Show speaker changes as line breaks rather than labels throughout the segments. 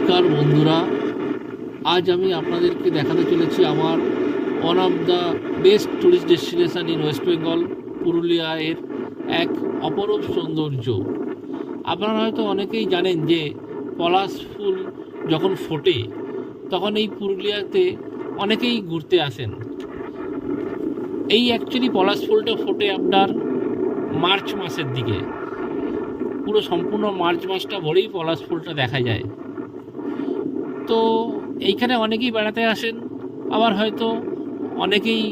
নমস্কার বন্ধুরা, আজ আমি আপনাদেরকে দেখাতে চলেছি আমার one of the best tourist destination in West Bengal Purulia এর এক অপরূপ সৌন্দর্য। আপনারা হয়তো অনেকেই জানেন যে পলাশ ফুল যখন ফোটে তখন এই পুরুলিয়াতে অনেকেই ঘুরতে আসেন। এই অ্যাকচুয়ালি পলাশ ফুলটা ফোটে আপনার মার্চ মাসের দিকে, পুরো সম্পূর্ণ মার্চ মাসটা ভরেই পলাশ ফুলটা দেখা যায়। তো এইখানে অনেকেই বেড়াতে আসেন, আবার হয়তো অনেকেই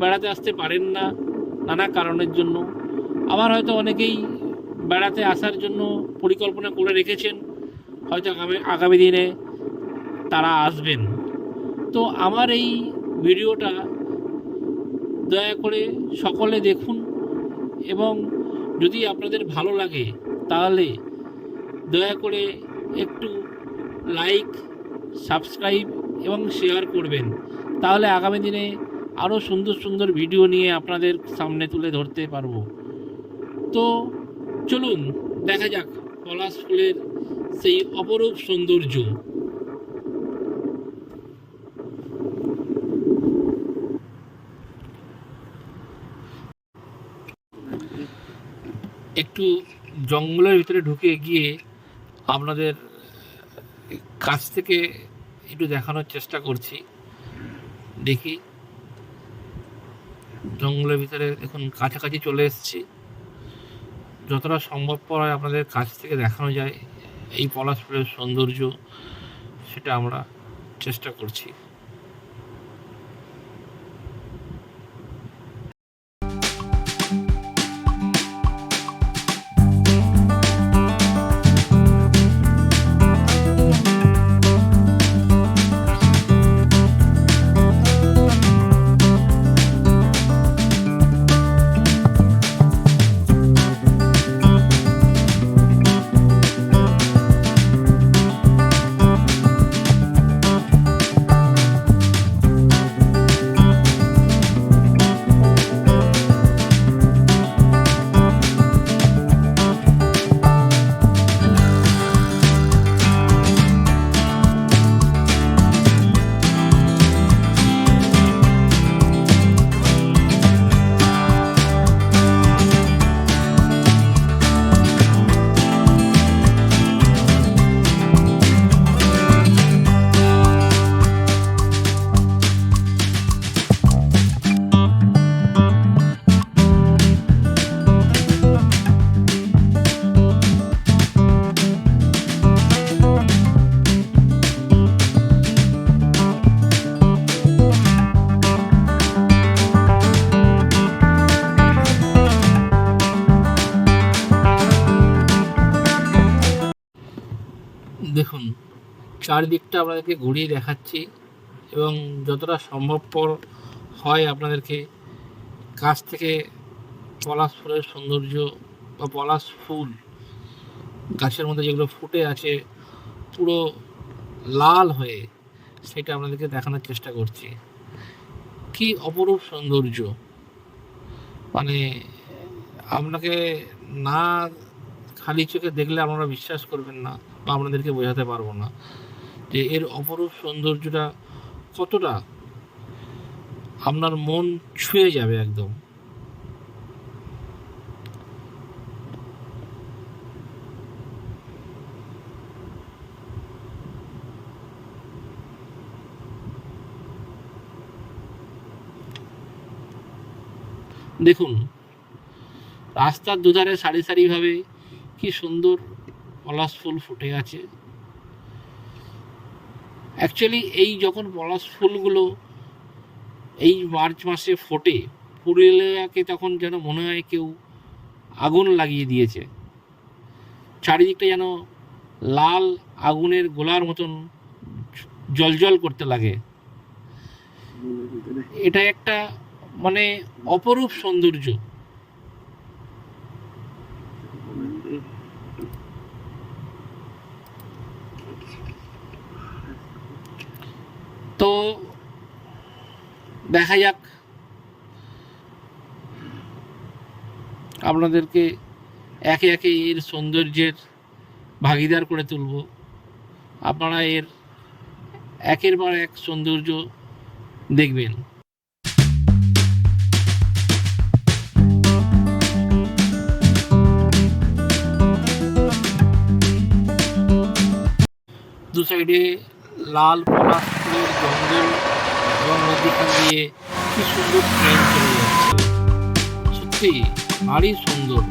বেড়াতে আসতে পারেন না নানা কারণের জন্য, আবার হয়তো অনেকেই বেড়াতে আসার জন্য পরিকল্পনা করে রেখেছেন, হয়তো আগামী দিনে তারা আসবেন। তো আমার এই ভিডিওটা দয়া করে সকলে দেখুন, এবং যদি আপনাদের ভালো লাগে তাহলে দয়া করে একটু লাইক, সাবস্ক্রাইব এবং শেয়ার করবেন। তাহলে আগামী দিনে আরও সুন্দর সুন্দর ভিডিও নিয়ে আপনাদের সামনে তুলে ধরতে পারবো। তো চলুন দেখা যাক পলাশ ফুলের সেই অপরূপ সৌন্দর্য। একটু জঙ্গলের ভিতরে ঢুকে গিয়ে আপনাদের কাছ থেকে একটু দেখানোর চেষ্টা করছি। দেখি, জঙ্গলের ভিতরে এখন কাছাকাছি চলে এসেছি, যতটা সম্ভবপর হয় আপনাদের কাছ থেকে দেখানো যায় এই পলাশ ফুলের সৌন্দর্য, সেটা আমরা চেষ্টা করছি। দেখুন, চারদিকটা আপনাদেরকে ঘুরিয়ে দেখাচ্ছি, এবং যতটা সম্ভবপর হয় আপনাদেরকে কাছ থেকে পলাশ ফুলের সৌন্দর্য বা পলাশ ফুল গাছের মধ্যে যেগুলো ফুটে আছে পুরো লাল হয়ে, সেটা আপনাদেরকে দেখানোর চেষ্টা করছি। কি অপরূপ সৌন্দর্য! মানে আপনাকে না খালি চোখে দেখলে আপনারা বিশ্বাস করবেন না, বা আপনাদেরকে বোঝাতে পারবো না যে এর অপরূপ সৌন্দর্যটা কতটা আপনার মন ছুঁয়ে যাবে একদম। দেখুন, রাস্তার দুধারে সারি সারিভাবে কি সুন্দর পলাশ ফুল ফুটে আছে। অ্যাকচুয়ালি এই যখন পলাশ ফুলগুলো এই মার্চ মাসে ফোটে, পুরুলিয়াকে তখন যেন মনে হয় কেউ আগুন লাগিয়ে দিয়েছে। চারিদিকটা যেন লাল আগুনের গোলার মতন জ্বলজ্বল করতে লাগে। এটা একটা মানে অপরূপ সৌন্দর্য। তো দেখা যাক, আপনাদেরকে একে একে এর সৌন্দর্যের ভাগিদার করে তুলব। আপনারা এর একের পর এক সৌন্দর্য দেখবেন। দু সাইডে লাল পলাশ ফুলের জঙ্গল এবং মধ্যখান দিয়ে কি সুন্দর ট্রেন চলে যাচ্ছে, সত্যি ভারী সুন্দর।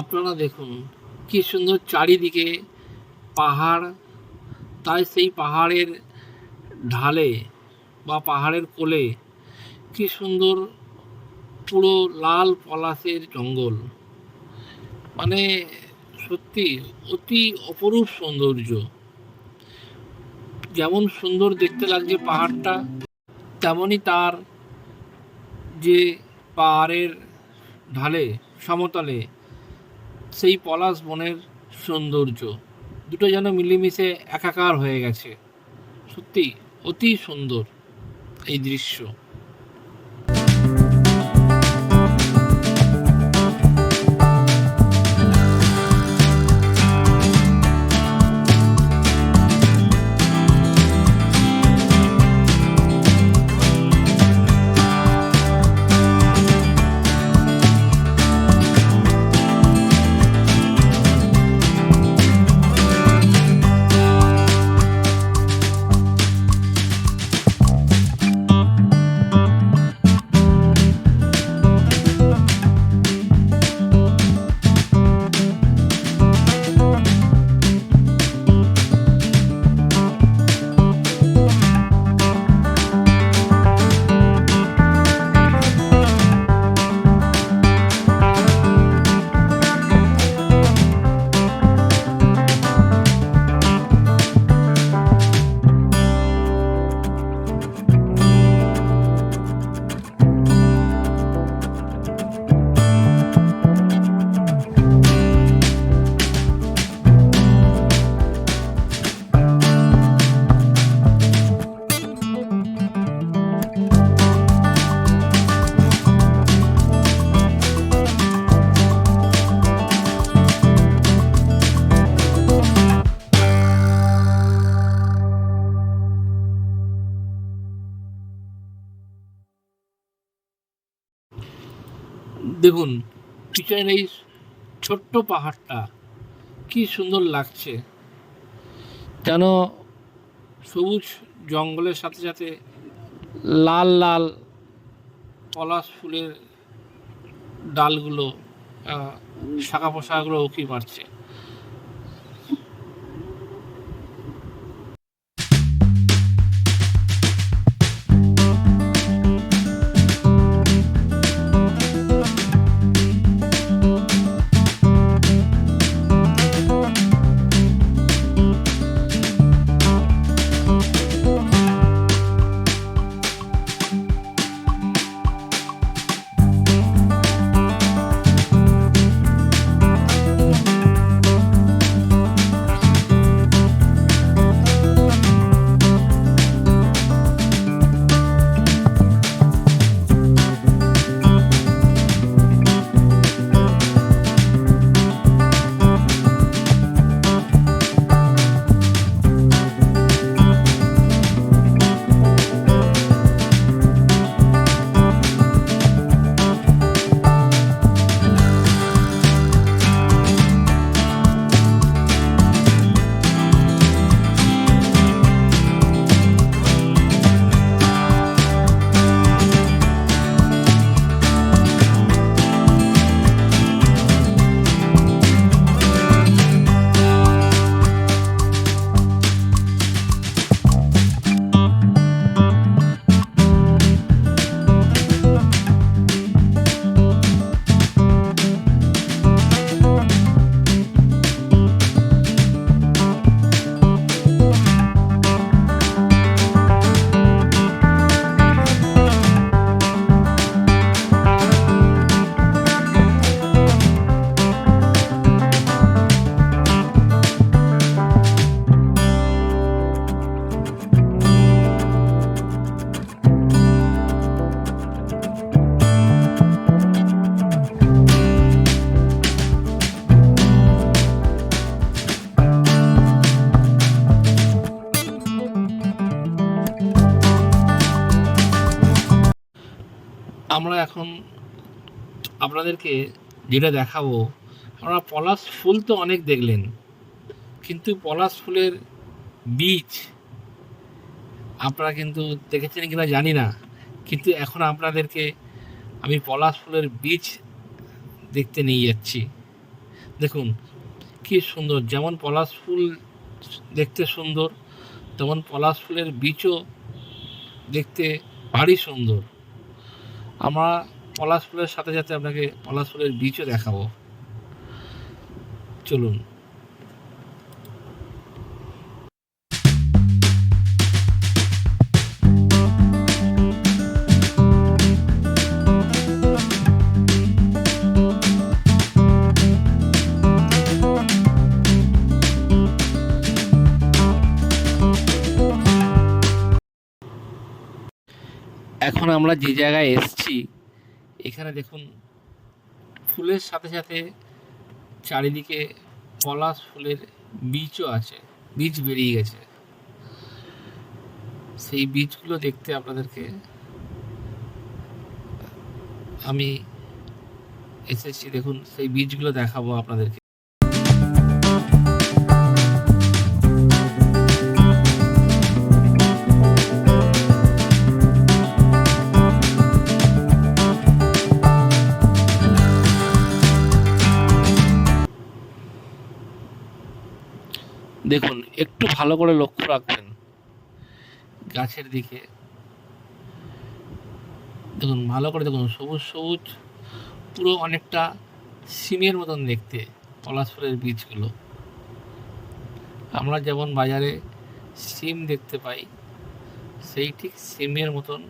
আপনারা দেখুন কি সুন্দর চারিদিকে পাহাড়, তাই সেই পাহাড়ের ঢালে বা পাহাড়ের কোলে কি সুন্দর পুরো লাল পলাশের জঙ্গল, মানে সত্যি অতি অপরূপ সৌন্দর্য। যেমন সুন্দর দেখতে লাগছে পাহাড়টা, তেমনই তার যে পাহাড়ের ঢালে সমতলে সেই পলাশ বনের সৌন্দর্য, দুটো যেন মিলেমিশে একাকার হয়ে গেছে। সত্যি অতি সুন্দর এই দৃশ্য। দেখুন পিছনের এই ছোট্ট পাহাড়টা কি সুন্দর লাগছে, যেন সবুজ জঙ্গলের সাথে সাথে লাল লাল পলাশ ফুলের ডালগুলো, শাখা পোশাকগুলো উঁকি মারছে। আমরা এখন আপনাদেরকে যেটা দেখাবো, আমরা পলাশ ফুল তো অনেক দেখলেন, কিন্তু পলাশ ফুলের বীজ আপনারা কিন্তু দেখেছেন কিনা জানি না, কিন্তু এখন আপনাদেরকে আমি পলাশ ফুলের বীজ দেখতে নিয়ে যাচ্ছি। দেখুন কি সুন্দর, যেমন পলাশ ফুল দেখতে সুন্দর, তেমন পলাশ ফুলের বীজও দেখতে ভারী সুন্দর। আমরা পলাশ ফুলের সাথে সাথে আপনাকে পলাশ ফুলের বীজও দেখাবো, চলুন। এখন আমরা যে জায়গায় এসেছি, এখানে দেখুন ফুলের সাথে সাথে চারিদিকে পলাশ ফুলের বীজও আছে, বীজ বেরিয়ে গেছে। সেই বীজগুলো দেখতে আপনাদেরকে আমি এসেছি, দেখুন সেই বীজগুলো দেখাবো আপনাদেরকে। দেখুন একটু ভালো করে লক্ষ্য রাখবেন গাছের দিকে, দেখুন ভালো করে দেখুন, সবুজ সবুজ পুরো অনেকটা সিমের মতন দেখতে পলাশ ফুলের বীজগুলো। আমরা যেমন বাজারে সিম দেখতে পাই, সেই ঠিক সিমের মতন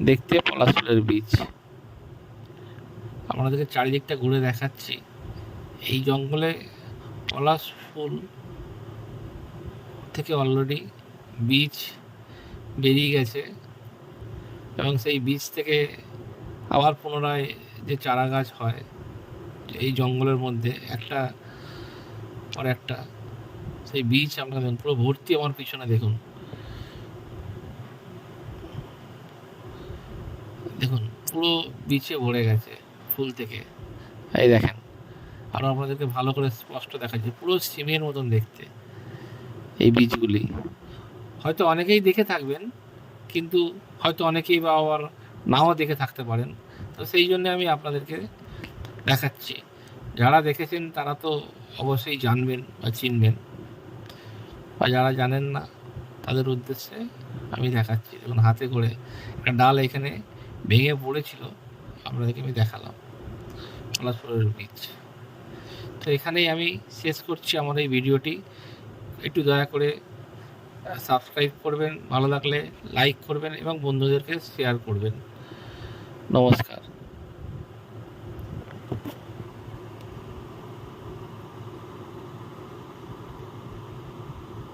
দেখতে পলাশ ফুলের বীজ। আপনাদেরকে চারিদিকটা ঘুরে দেখাচ্ছি। এই জঙ্গলে পলাশ ফুল থেকে অলরেডি বীজ বেরিয়ে গেছে, এবং সেই বীজ থেকে আবার পুনরায় যে চারা গাছ হয় এই জঙ্গলের মধ্যে একটা পর একটা, সেই বীজ আমরা দেখুন পুরো ভর্তি আমার পিছনে, দেখুন দেখুন পুরো বীজে ভরে গেছে ফুল থেকে। এই দেখেন, আরও আপনাদেরকে ভালো করে স্পষ্ট দেখাচ্ছে, পুরো সিমের মতন দেখতে এই বীজগুলি। হয়তো অনেকেই দেখে থাকবেন, কিন্তু হয়তো অনেকেই বা আবার নাও দেখে থাকতে পারেন, তো সেই জন্য আমি আপনাদেরকে দেখাচ্ছি। যারা দেখেছেন তারা তো অবশ্যই জানবেন বা চিনবেন, বা যারা জানেন না তাদের উদ্দেশ্যে আমি দেখাচ্ছি। দেখুন হাতে করে একটা ডাল এখানে ভেঙে পড়েছিল, আপনাদেরকে আমি দেখালাম পলাশ ফুলের বীজ। তো এখানেই আমি শেষ করছি আমার এই ভিডিওটি। একটু দয়া করে সাবস্ক্রাইব করবেন, ভালো লাগলে লাইক করবেন এবং বন্ধুদেরকে শেয়ার করবেন। নমস্কার।